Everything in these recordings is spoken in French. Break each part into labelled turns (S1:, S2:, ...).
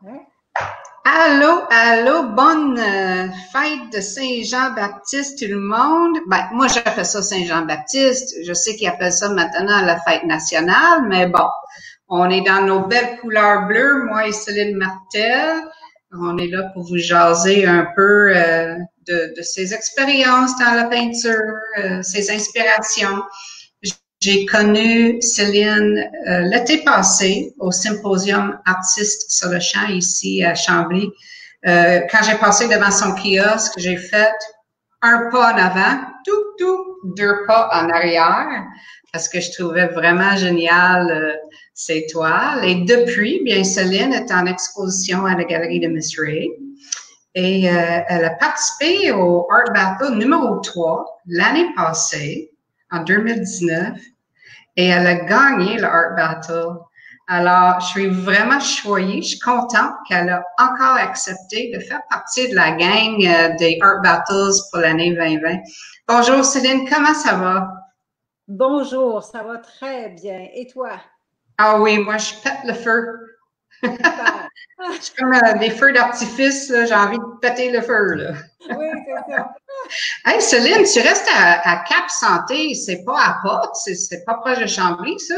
S1: Ouais.
S2: Allô, allô, bonne fête de Saint-Jean-Baptiste tout le monde. Ben, moi j'appelle ça Saint-Jean-Baptiste. Je sais qu'ils appellent ça maintenant la fête nationale, mais bon, on est dans nos belles couleurs bleues, moi et Céline Martel. On est là pour vous jaser un peu de ses expériences dans la peinture, ses inspirations. J'ai connu Céline l'été passé au symposium Artistes sur le champ ici à Chambly. Quand j'ai passé devant son kiosque, j'ai fait un pas en avant, deux pas en arrière, parce que je trouvais vraiment génial ses toiles. Et depuis, bien, Céline est en exposition à la galerie de Miss Ray. Et elle a participé au Art Battle numéro 3 l'année passée, en 2019. Et elle a gagné le Art Battle. Alors, je suis vraiment choyée, je suis contente qu'elle a encore accepté de faire partie de la gang des Art Battles pour l'année 2020. Bonjour Céline, comment ça va?
S1: Bonjour, ça va très bien. Et toi?
S2: Ah oui, moi je pète le feu.
S1: Super.
S2: Je suis comme des feux d'artifice, là, j'ai envie de péter le feu, là.
S1: Oui, c'est ça.
S2: Hey Céline, tu restes à Cap Santé, c'est pas à Porte, c'est pas proche de Chambly, ça?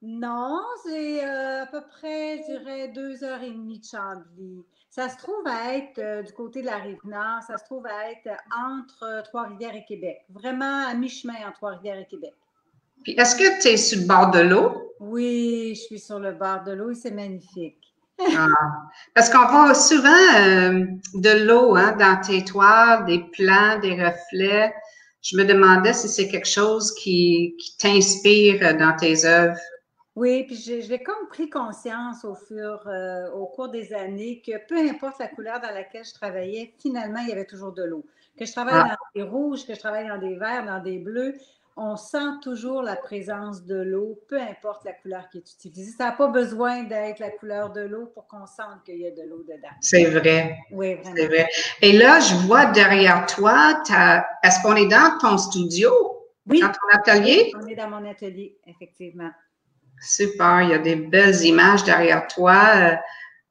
S1: Non, c'est à peu près, je dirais, 2 heures et demie de Chambly. Ça se trouve à être du côté de la Rive-Nord, ça se trouve à être entre Trois-Rivières et Québec. Vraiment à mi-chemin entre Trois-Rivières et Québec.
S2: Puis est-ce que tu es sur le bord de l'eau?
S1: Oui, je suis sur le bord de l'eau et c'est magnifique.
S2: Ah, parce qu'on voit souvent de l'eau hein, dans tes toiles, des plans, des reflets. Je me demandais si c'est quelque chose qui t'inspire dans tes œuvres.
S1: Oui, puis j'ai comme pris conscience au cours des années que peu importe la couleur dans laquelle je travaillais, finalement, il y avait toujours de l'eau. Que je travaille
S2: Ah,
S1: dans des rouges, que je travaille dans des verts, dans des bleus, on sent toujours la présence de l'eau, peu importe la couleur qui est utilisée. Ça n'a pas besoin d'être la couleur de l'eau pour qu'on sente qu'il y a de l'eau dedans.
S2: c'est vrai,
S1: Oui,
S2: c'est
S1: vraiment.
S2: vrai. Et là, je vois derrière toi, est-ce qu'on est dans ton studio, dans
S1: Oui,
S2: ton
S1: oui,
S2: atelier?
S1: on est dans mon atelier, effectivement.
S2: Super, il y a des belles images derrière toi.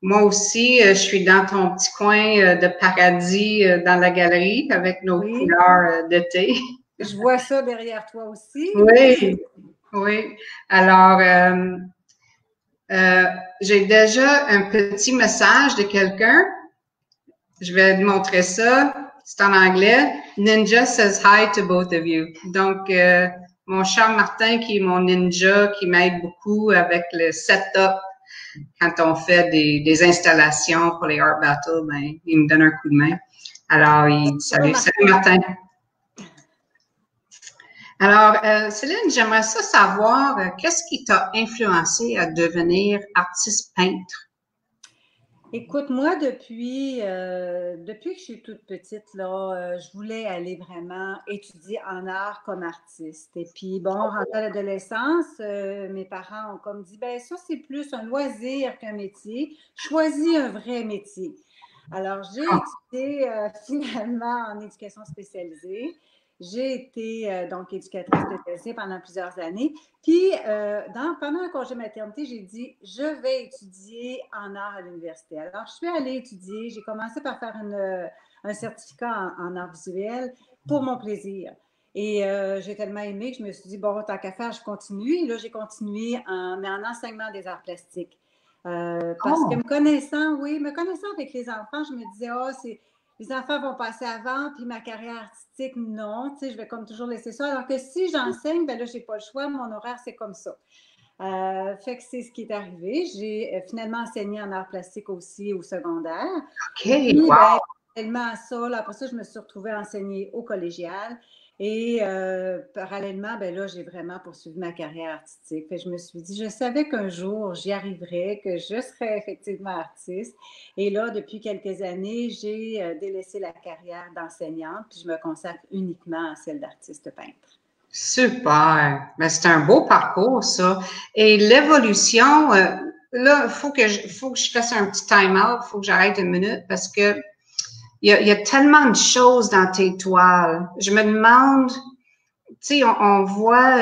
S2: Moi aussi, je suis dans ton petit coin de paradis dans la galerie avec nos
S1: Oui,
S2: couleurs d'été.
S1: je vois ça derrière toi aussi, oui.
S2: Oui, oui. Alors, euh, j'ai déjà un petit message de quelqu'un. Je vais te montrer ça. C'est en anglais. Ninja says hi to both of you. Donc, mon cher Martin, qui est mon ninja, qui m'aide beaucoup avec le setup quand on fait des installations pour les Art Battles, ben, il me donne un coup de main. Alors, il dit
S1: Bonjour,
S2: salut, salut
S1: Martin.
S2: Martin. Alors, Céline, j'aimerais ça savoir, qu'est-ce qui t'a influencé à devenir artiste peintre?
S1: Écoute, moi, depuis que je suis toute petite, là, je voulais aller vraiment étudier en art comme artiste. Et puis, bon, rentré à l'adolescence, mes parents ont comme dit, ben ça, c'est plus un loisir qu'un métier. Choisis un vrai métier. Alors, j'ai
S2: Oh,
S1: étudié finalement en éducation spécialisée. J'ai été donc éducatrice spécialisée pendant plusieurs années. Puis, pendant un congé maternité, j'ai dit, je vais étudier en art à l'université. Alors, je suis allée étudier. J'ai commencé par faire un certificat en art visuel pour mon plaisir. Et j'ai tellement aimé que je me suis dit, bon, tant qu'à faire, je continue. Et là, j'ai continué mais en enseignement des arts plastiques. Parce que
S2: oh,
S1: me connaissant avec les enfants, je me disais, oh, les enfants vont passer avant, puis ma carrière artistique, non, tu sais, je vais comme toujours laisser ça. Alors que si j'enseigne, ben là, j'ai pas le choix, mon horaire, c'est comme ça. Fait que c'est ce qui est arrivé. J'ai finalement enseigné en art plastique aussi au secondaire. Et
S2: OK,
S1: puis, ben,
S2: wow,
S1: parallèlement à ça, là, après ça, je me suis retrouvée à enseigner au collégial. Et parallèlement, ben là, j'ai vraiment poursuivi ma carrière artistique. Fait que je me suis dit, je savais qu'un jour, j'y arriverais, que je serais effectivement artiste. Et là, depuis quelques années, j'ai délaissé la carrière d'enseignante, puis je me consacre uniquement à celle d'artiste peintre.
S2: super. Mais c'est un beau parcours, ça. Et l'évolution, là, faut que je fasse un petit time-out, faut que j'arrête une minute parce que il y a tellement de choses dans tes toiles. Je me demande sais, on voit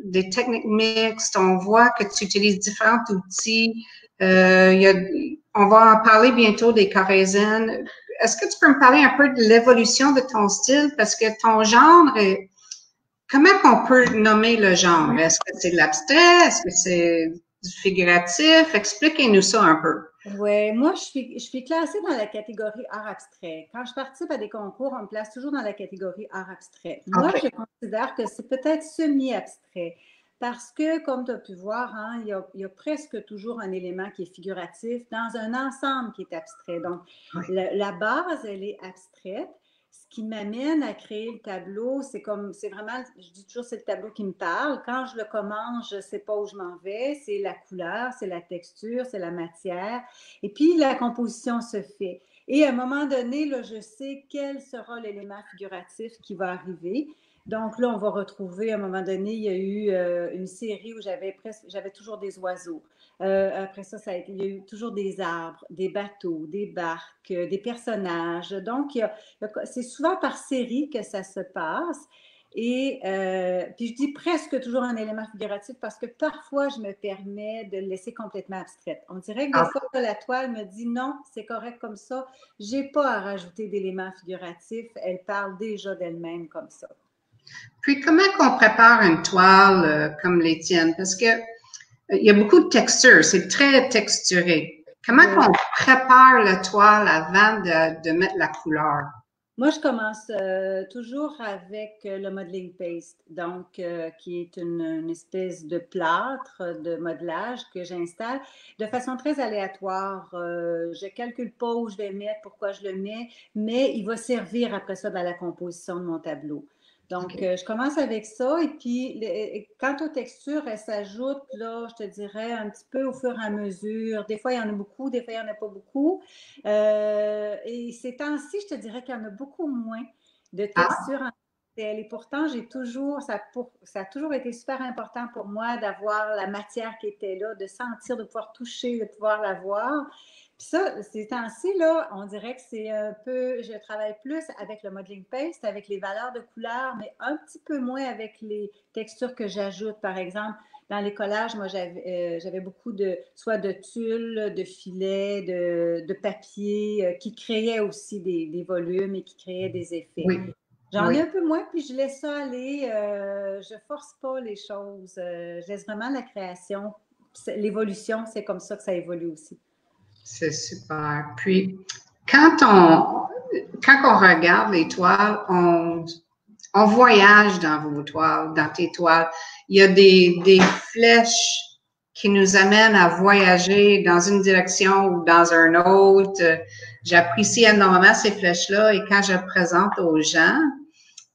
S2: des techniques mixtes, on voit que tu utilises différents outils. On va en parler bientôt des Kaizen. Est-ce que tu peux me parler un peu de l'évolution de ton style? Parce que ton genre, comment qu'on peut nommer le genre? Est-ce que c'est de l'abstrait? Est-ce que c'est du figuratif? Expliquez-nous ça un peu.
S1: Oui, moi, je suis classée dans la catégorie art abstrait. Quand je participe à des concours, on me place toujours dans la catégorie art abstrait. Moi,
S2: OK.
S1: je considère que c'est peut-être semi-abstrait parce que, comme tu as pu voir, hein, il y a presque toujours un élément qui est figuratif dans un ensemble qui est abstrait. Donc,
S2: Oui.
S1: la base, elle est abstraite. Ce qui m'amène à créer le tableau, c'est vraiment, je dis toujours, c'est le tableau qui me parle. Quand je le commence, je ne sais pas où je m'en vais. C'est la couleur, c'est la texture, c'est la matière. Et puis, la composition se fait. Et à un moment donné, là, je sais quel sera l'élément figuratif qui va arriver. Donc là, on va retrouver, à un moment donné, il y a eu une série où j'avais toujours des oiseaux. Après ça, il y a eu toujours des arbres, des bateaux, des barques, des personnages. Donc, c'est souvent par série que ça se passe. Et puis je dis presque toujours un élément figuratif parce que parfois je me permets de le laisser complètement abstraite. On dirait que des fois la toile me dit non, c'est correct comme ça. J'ai pas à rajouter d'éléments figuratifs. Elle parle déjà d'elle-même comme ça.
S2: Puis, comment qu'on prépare une toile comme les tiennes? Parce que il y a beaucoup de textures, c'est très texturé. Comment qu'on prépare la toile avant de mettre la couleur?
S1: Moi, je commence toujours avec le modeling paste, donc qui est une espèce de plâtre de modelage que j'installe de façon très aléatoire. Je ne calcule pas où je vais le mettre, pourquoi je le mets, mais il va servir après ça dans la composition de mon tableau. Donc, je commence avec ça et puis quant aux textures, elles s'ajoutent, là, je te dirais, un petit peu au fur et à mesure. Des fois, il y en a beaucoup, des fois, il n'y en a pas beaucoup. Et ces temps-ci, je te dirais qu'il y en a beaucoup moins de textures en pastel. Et pourtant, ça a toujours été super important pour moi d'avoir la matière qui était là, de sentir, de pouvoir toucher, de pouvoir la voir. Puis ça, ces temps-ci, là, on dirait que c'est un peu, je travaille plus avec le modeling paste, avec les valeurs de couleurs, mais un petit peu moins avec les textures que j'ajoute. Par exemple, dans les collages, moi, j'avais beaucoup soit de tulle, de filets, de papier, qui créaient aussi des volumes et qui créaient des effets.
S2: Oui.
S1: J'en ai un peu moins, puis je laisse ça aller. Je force pas les choses. Je laisse vraiment la création. L'évolution, c'est comme ça que ça évolue aussi.
S2: C'est super. Puis, quand on regarde les toiles, on voyage dans vos toiles, dans tes toiles. Il y a des flèches qui nous amènent à voyager dans une direction ou dans une autre. J'apprécie énormément ces flèches-là et quand je présente aux gens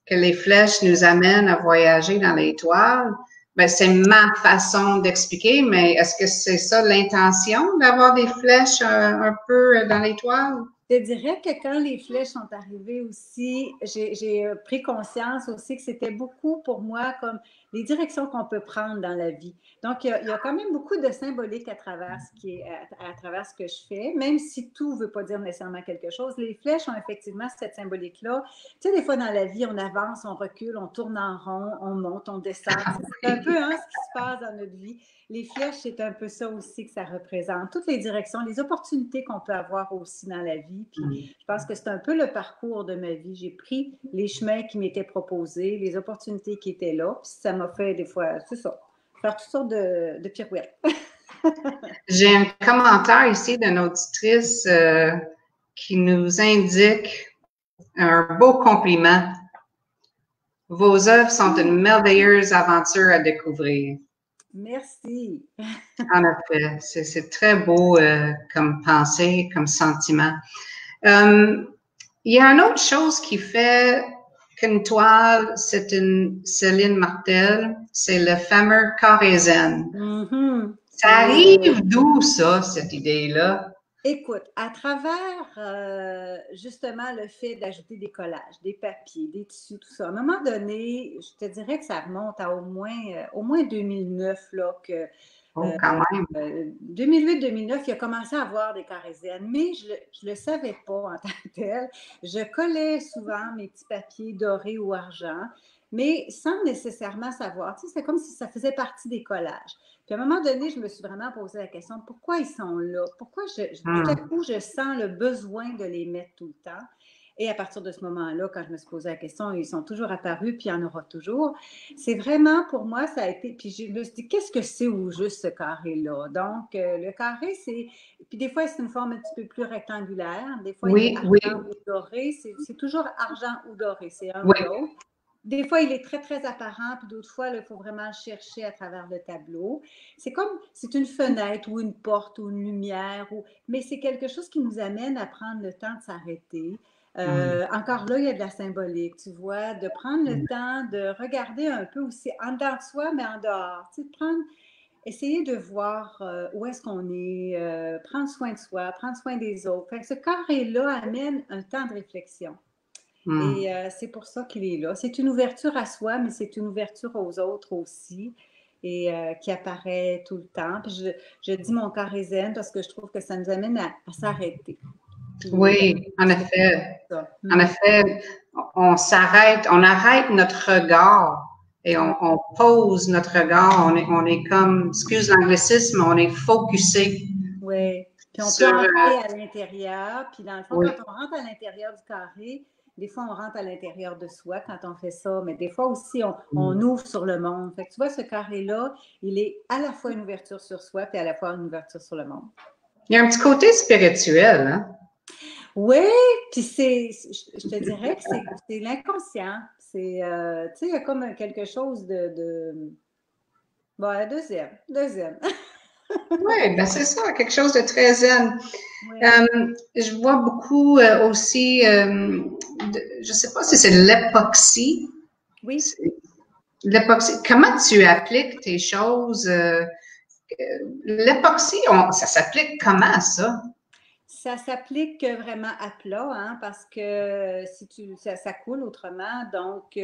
S2: que les flèches nous amènent à voyager dans les toiles, ben, c'est ma façon d'expliquer, mais est-ce que c'est ça l'intention d'avoir des flèches un peu dans les toiles?
S1: Je dirais que quand les flèches sont arrivées aussi, j'ai pris conscience aussi que c'était beaucoup pour moi comme les directions qu'on peut prendre dans la vie. Donc, il y a quand même beaucoup de symbolique à travers à travers ce que je fais, même si tout ne veut pas dire nécessairement quelque chose. Les flèches ont effectivement cette symbolique-là. Tu sais, des fois dans la vie, on avance, on recule, on tourne en rond, on monte, on descend. C'est un peu ce qui se passe dans notre vie. Les flèches, c'est un peu ça aussi que ça représente. Toutes les directions, les opportunités qu'on peut avoir aussi dans la vie. Puis je pense que c'est un peu le parcours de ma vie. J'ai pris les chemins qui m'étaient proposés, les opportunités qui étaient là. Puis ça m'a fait des fois, c'est ça, faire toutes sortes de pirouettes.
S2: J'ai un commentaire ici d'une auditrice qui nous indique un beau compliment. Vos œuvres sont une merveilleuse aventure à découvrir.
S1: Merci.
S2: En effet, c'est très beau comme pensée, comme sentiment. Il y a une autre chose qui fait qu'une toile, c'est une Céline Martel, c'est le fameux Kaizen.
S1: Mm-hmm.
S2: Ça arrive d'où ça, cette idée-là?
S1: Écoute, à travers justement le fait d'ajouter des collages, des papiers, des tissus, tout ça, à un moment donné, je te dirais que ça remonte à au moins 2009, là, que
S2: quand même.
S1: 2008-2009, il a commencé à avoir des Kaizen, mais je ne le savais pas en tant que tel. Je collais souvent mes petits papiers dorés ou argent mais sans nécessairement savoir. Tu sais, c'est comme si ça faisait partie des collages. Puis à un moment donné, je me suis vraiment posé la question, pourquoi ils sont là? Pourquoi tout à coup, je sens le besoin de les mettre tout le temps? Et à partir de ce moment-là, quand je me suis posé la question, ils sont toujours apparus, puis il y en aura toujours. C'est vraiment, pour moi, ça a été... Puis je me suis dit, qu'est-ce que c'est au juste ce carré-là? Donc, le carré, c'est... Puis des fois, c'est une forme un petit peu plus rectangulaire. Des fois, il est argent ou doré. C'est toujours argent ou doré. C'est un ou l'autre. Des fois, il est très, très apparent, puis d'autres fois, il faut vraiment le chercher à travers le tableau. C'est comme, c'est une fenêtre ou une porte ou une lumière, mais c'est quelque chose qui nous amène à prendre le temps de s'arrêter. Encore là, il y a de la symbolique, tu vois, de prendre le temps de regarder un peu aussi en dedans de soi, mais en dehors. Tu sais, essayer de voir où est-ce qu'on est, prendre soin de soi, prendre soin des autres. Fait que ce carré-là amène un temps de réflexion. Et c'est pour ça qu'il est là. C'est une ouverture à soi, mais c'est une ouverture aux autres aussi, et qui apparaît tout le temps. Puis je dis mon carré zen parce que je trouve que ça nous amène à s'arrêter.
S2: Oui, en effet. En effet, on s'arrête, on arrête notre regard et on pose notre regard. On est comme, excuse l'anglicisme, on est focusé.
S1: Oui. Puis on peut entrer à l'intérieur. Puis dans le fond, quand on rentre à l'intérieur du carré, des fois, on rentre à l'intérieur de soi quand on fait ça, mais des fois aussi, on ouvre sur le monde. Fait que tu vois, ce carré-là, il est à la fois une ouverture sur soi, puis à la fois une ouverture sur le monde.
S2: Il y a un petit côté spirituel, hein?
S1: Oui, puis je te dirais que c'est l'inconscient. C'est, tu sais, il y a comme quelque chose bon, deuxième.
S2: Oui, ben c'est ça, quelque chose de très zen. Oui. Je vois beaucoup aussi, je ne sais pas si c'est l'époxy.
S1: Oui.
S2: L'époxy. Comment tu appliques tes choses? L'époxy, ça s'applique comment, ça?
S1: Ça s'applique vraiment à plat, hein, parce que ça coule autrement. Donc,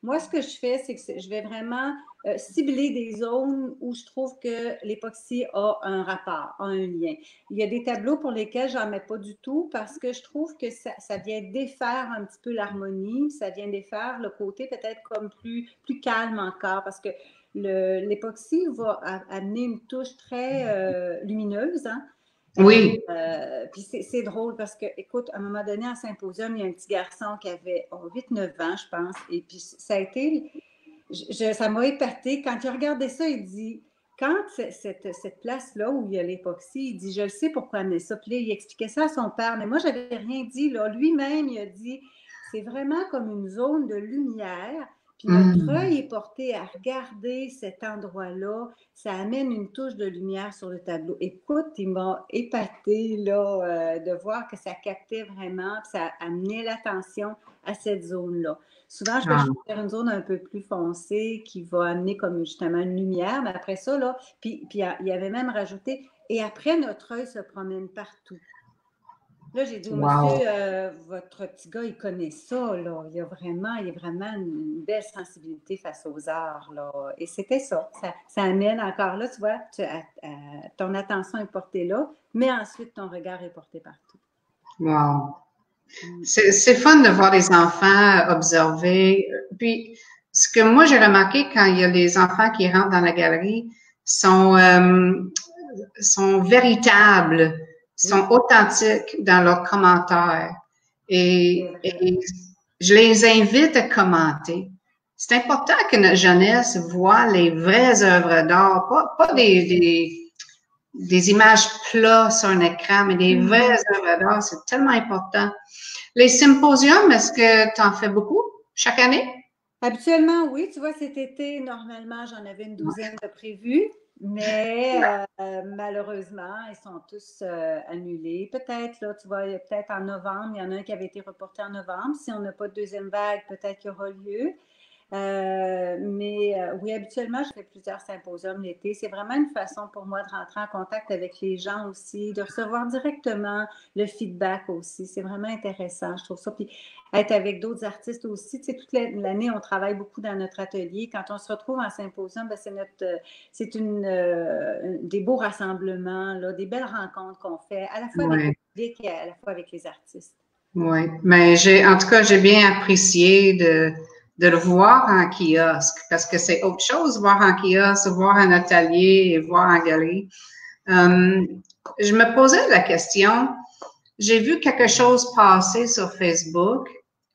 S1: moi, ce que je fais, c'est que je vais vraiment cibler des zones où je trouve que l'époxy a un rapport, a un lien. Il y a des tableaux pour lesquels j'en mets pas du tout parce que je trouve que ça vient défaire un petit peu l'harmonie, ça vient défaire le côté peut-être comme plus calme encore, parce que l'époxy va amener une touche très lumineuse, hein.
S2: Oui.
S1: Puis c'est drôle parce que, écoute, à un moment donné, à Symposium, il y a un petit garçon qui avait 8-9 ans, je pense, et puis ça a été, ça m'a épaté. Quand il a regardé ça, il dit, quand cette place-là où il y a l'époxy, il dit, je le sais pourquoi amener ça. Puis là, il expliquait ça à son père, mais moi, je n'avais rien dit, là. Lui-même, il a dit, c'est vraiment comme une zone de lumière. Puis notre œil est porté à regarder cet endroit-là. Ça amène une touche de lumière sur le tableau. Écoute, il m'a épaté là, de voir que ça captait vraiment, puis ça amenait l'attention à cette zone-là. Souvent, je vais choisir une zone un peu plus foncée qui va amener comme justement une lumière, mais après ça, là, puis il avait même rajouté, et après, notre œil se promène partout. Là, j'ai dit, monsieur, votre petit gars, il connaît ça, là. Il a vraiment une belle sensibilité face aux arts, là. Et c'était ça. Ça amène encore là, tu vois, ton attention est portée là, mais ensuite, ton regard est porté partout.
S2: Wow. C'est fun de voir les enfants observer. Puis, ce que moi, j'ai remarqué quand il y a des enfants qui rentrent dans la galerie, sont véritables, sont authentiques dans leurs commentaires. Et je les invite à commenter. C'est important que notre jeunesse voit les vraies œuvres d'art, pas des images plates sur un écran, mais des vraies œuvres d'art. C'est tellement important. Les symposiums, est-ce que tu en fais beaucoup chaque année?
S1: Habituellement, oui. Tu vois, cet été, normalement, j'en avais une douzaine de prévus, mais malheureusement, ils sont tous annulés. Peut-être, là, tu vois, peut-être en novembre, il y en a un qui avait été reporté en novembre. Si on n'a pas de deuxième vague, peut-être qu'il y aura lieu. Mais oui, habituellement, je fais plusieurs symposiums l'été. C'est vraiment une façon pour moi de rentrer en contact avec les gens aussi, de recevoir directement le feedback aussi. C'est vraiment intéressant, je trouve ça. Puis être avec d'autres artistes aussi. Tu sais, toute l'année, on travaille beaucoup dans notre atelier. Quand on se retrouve en symposium, ben, c'est des beaux rassemblements, là, des belles rencontres qu'on fait, à la fois avec le public et à la fois avec les artistes.
S2: Oui, mais en tout cas, j'ai bien apprécié de le voir en kiosque, parce que c'est autre chose, voir en kiosque, voir en atelier et voir en galerie. Je me posais la question, j'ai vu quelque chose passer sur Facebook.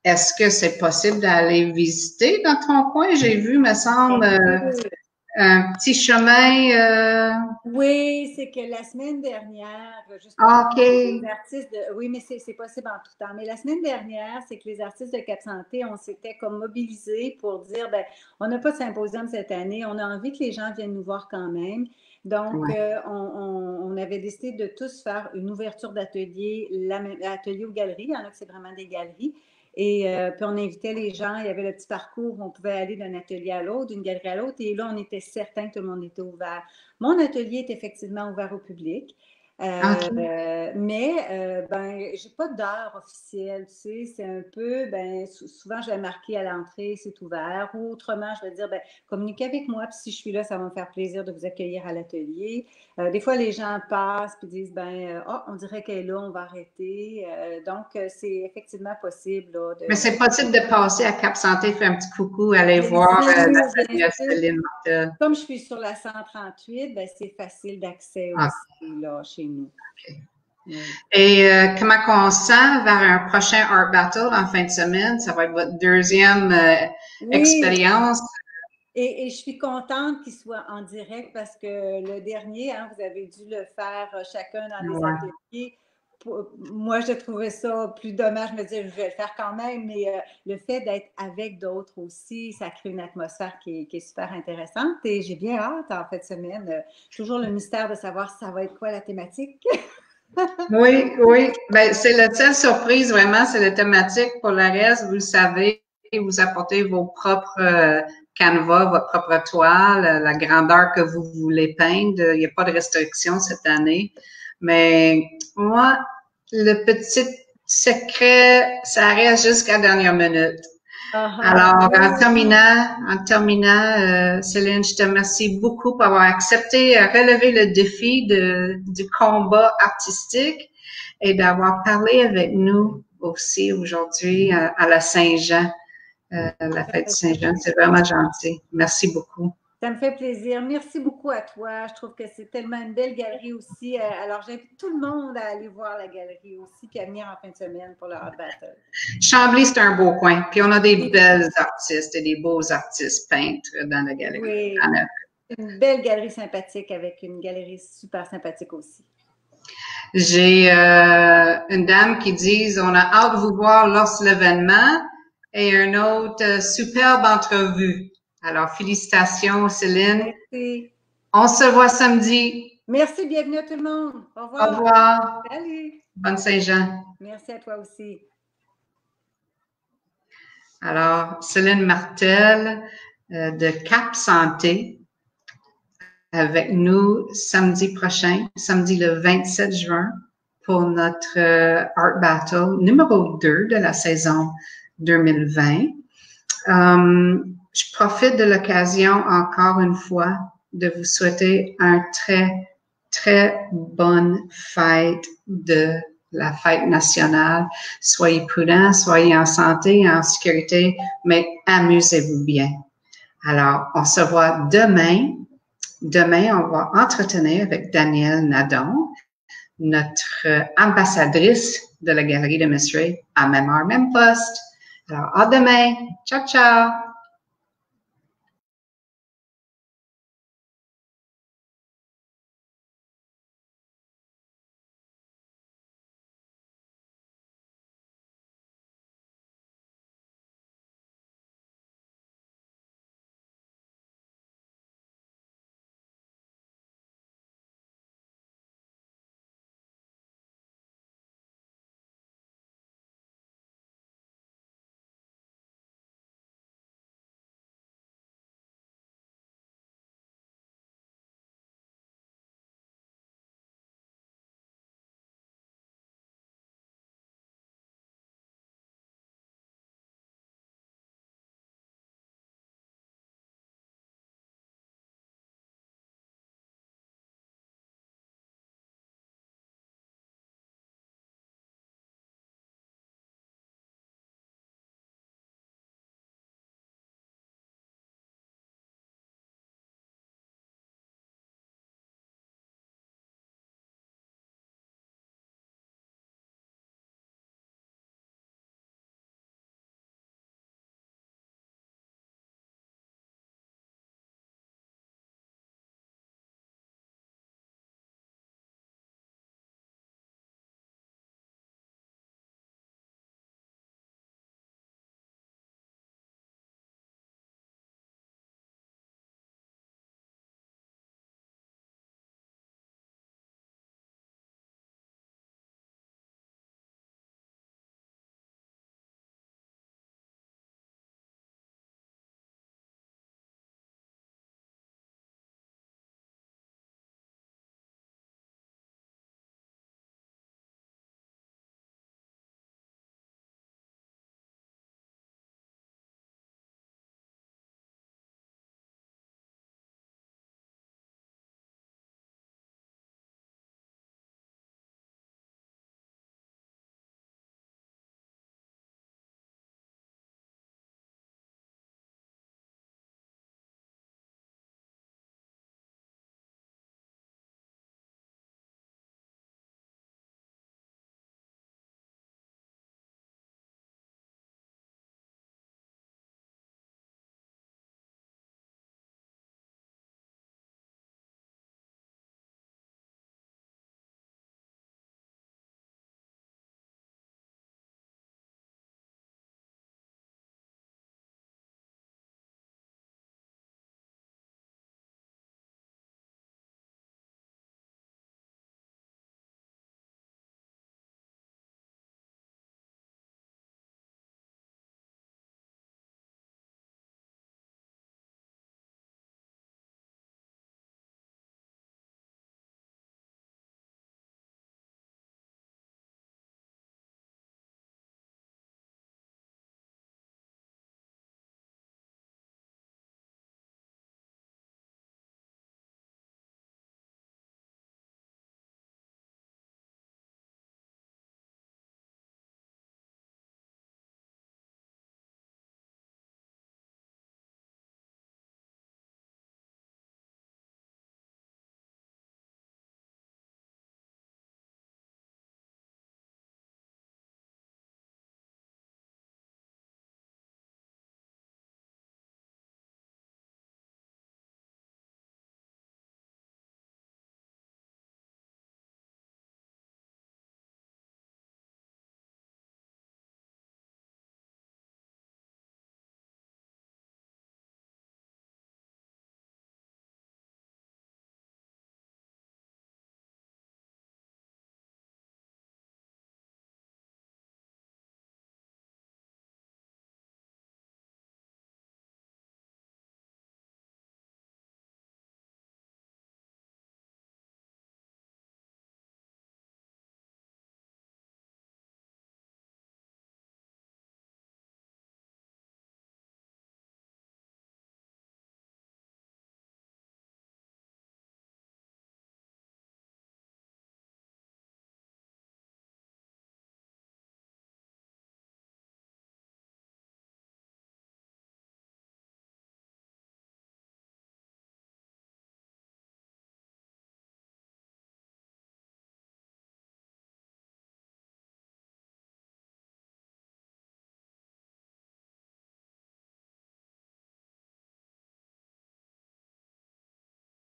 S2: Est-ce que c'est possible d'aller visiter dans ton coin? J'ai vu, me semble, un petit chemin.
S1: Oui, c'est que la semaine dernière, justement,
S2: OK.
S1: les artistes oui, mais c'est possible en tout temps. Mais la semaine dernière, c'est que les artistes de Cap Santé, on s'était comme mobilisés pour dire, ben, on n'a pas de symposium cette année, on a envie que les gens viennent nous voir quand même. Donc,
S2: Ouais.
S1: on avait décidé de tous faire une ouverture d'atelier, atelier aux galeries. Il y en a que c'est vraiment des galeries. Et puis on invitait les gens, il y avait le petit parcours où on pouvait aller d'un atelier à l'autre, d'une galerie à l'autre. Et là, on était certain que tout le monde était ouvert. Mon atelier est effectivement ouvert au public.
S2: OK.
S1: Ben, j'ai pas d'heure officielle, tu sais, c'est un peu, ben, souvent je vais marquer à l'entrée, c'est ouvert, ou autrement, je vais dire, ben, communiquez avec moi, puis si je suis là, ça va me faire plaisir de vous accueillir à l'atelier. Des fois, les gens passent, puis disent, ben, oh, on dirait qu'elle est là, on va arrêter. Donc, c'est effectivement possible, là,
S2: Mais c'est possible de passer à Cap Santé, faire un petit coucou, aller
S1: bien
S2: voir
S1: sûr,
S2: l'atelier Céline Martel.
S1: comme je suis sur la 138, ben, c'est facile d'accès
S2: Ah,
S1: aussi, là, chez nous.
S2: OK.
S1: Oui.
S2: Et comment on se sent vers un prochain Art Battle en fin de semaine? Ça va être votre deuxième
S1: Oui,
S2: expérience.
S1: et je suis contente qu'il soit en direct parce que le dernier, hein, vous avez dû le faire chacun dans des
S2: Ouais.
S1: ateliers. Moi, je trouvais ça plus dommage. Je me disais, je vais le faire quand même, mais le fait d'être avec d'autres aussi, ça crée une atmosphère qui est super intéressante. Et j'ai bien hâte en fin de semaine. Toujours le mystère de savoir si ça va être quoi la thématique.
S2: Oui, oui. Ben, c'est la seule surprise, vraiment, c'est la thématique. Pour le reste, vous le savez, vous apportez vos propres canevas, votre propre toile, la grandeur que vous voulez peindre. Il n'y a pas de restriction cette année. Mais moi, le petit secret, ça reste jusqu'à la dernière minute. Alors, en terminant, Céline, je te remercie beaucoup pour avoir accepté, relever le défi du combat artistique et d'avoir parlé avec nous aussi aujourd'hui à la Saint-Jean, la fête du Saint-Jean. C'est vraiment gentil. Merci beaucoup.
S1: Ça me fait plaisir. Merci beaucoup à toi. Je trouve que c'est tellement une belle galerie aussi. Alors, j'invite tout le monde à aller voir la galerie aussi, puis à venir en fin de semaine pour le Art Battle.
S2: Chambly, c'est un beau coin. Puis on a des belles artistes et des beaux artistes peintres dans la galerie.
S1: Oui, une belle galerie sympathique avec une galerie super sympathique aussi.
S2: J'ai une dame qui dit on a hâte de vous voir lors de l'événement et une autre superbe entrevue. Alors, félicitations, Céline.
S1: Merci.
S2: On se voit samedi.
S1: Merci, bienvenue à tout le monde. Au revoir.
S2: Au revoir.
S1: Salut.
S2: Bonne Saint-Jean.
S1: Merci à toi aussi.
S2: Alors, Céline Martel de Cap Santé avec nous samedi prochain, samedi le 27 juin, pour notre Art Battle numéro 2 de la saison 2020. Je profite de l'occasion encore une fois de vous souhaiter un très, très bonne fête de la fête nationale. Soyez prudents, soyez en santé, en sécurité, mais amusez-vous bien. Alors, on se voit demain. Demain, on va entretenir avec Danielle Nadon, notre ambassadrice de la Galerie de Miss Ray, à même heure, même poste. Alors, à demain. Ciao, ciao!